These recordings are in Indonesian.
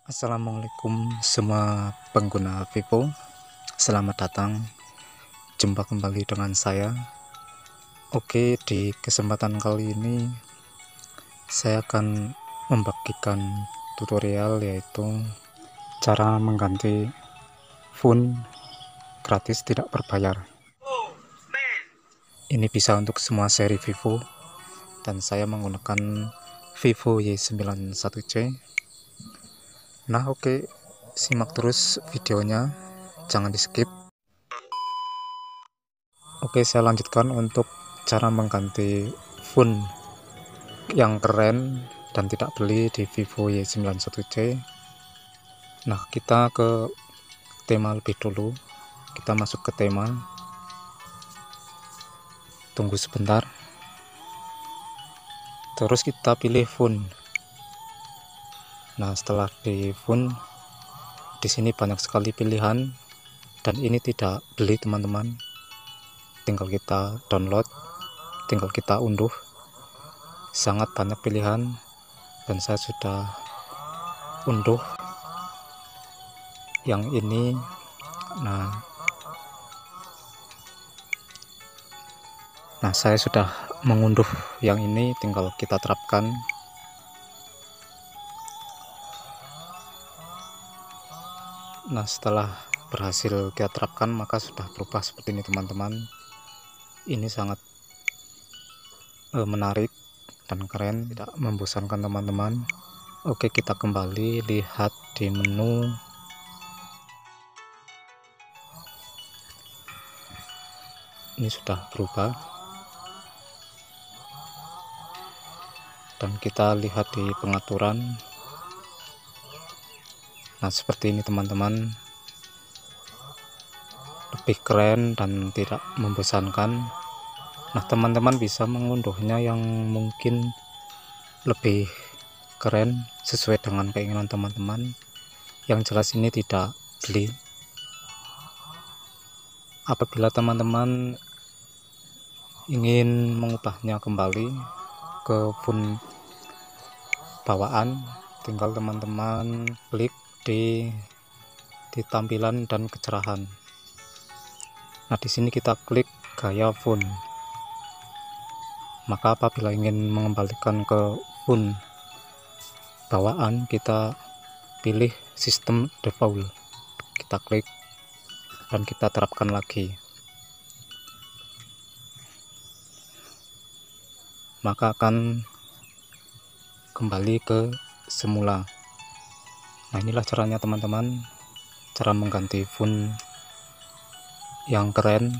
Assalamualaikum semua pengguna Vivo. Selamat datang. Jumpa kembali dengan saya. Oke, di kesempatan kali ini saya akan membagikan tutorial yaitu cara mengganti phone gratis tidak berbayar. Ini bisa untuk semua seri Vivo dan saya menggunakan Vivo Y91C. Nah, oke, simak terus videonya, jangan di skip. Oke, saya lanjutkan untuk cara mengganti phone yang keren dan tidak beli di Vivo Y91C. Nah, kita ke tema lebih dulu. Kita masuk ke tema. Tunggu sebentar. Terus kita pilih phone. Nah, setelah di phone, di sini banyak sekali pilihan dan ini tidak beli, teman-teman. Tinggal kita download, tinggal kita unduh. Sangat banyak pilihan dan saya sudah unduh yang ini. Nah, saya sudah mengunduh yang ini, tinggal kita terapkan. Nah, setelah berhasil kita terapkan, maka sudah berubah seperti ini, teman-teman. Ini sangat menarik dan keren, tidak membosankan, teman-teman. Oke, kita kembali lihat di menu. Ini sudah berubah dan kita lihat di pengaturan. Nah, seperti ini, teman-teman, lebih keren dan tidak membosankan. Nah, teman-teman bisa mengunduhnya yang mungkin lebih keren sesuai dengan keinginan teman-teman. Yang jelas ini tidak beli. Apabila teman-teman ingin mengubahnya kembali ke phone bawaan, tinggal teman-teman klik di tampilan dan kecerahan. Nah, di sini kita klik gaya phone. Maka apabila ingin mengembalikan ke phone bawaan, kita pilih sistem default. Kita klik dan kita terapkan lagi. Maka akan kembali ke semula. Nah, inilah caranya, teman-teman, cara mengganti phone yang keren,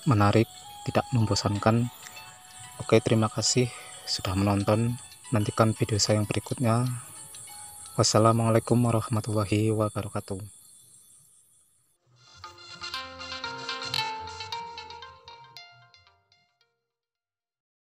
menarik, tidak membosankan. Oke, terima kasih sudah menonton. Nantikan video saya yang berikutnya. Wassalamualaikum warahmatullahi wabarakatuh.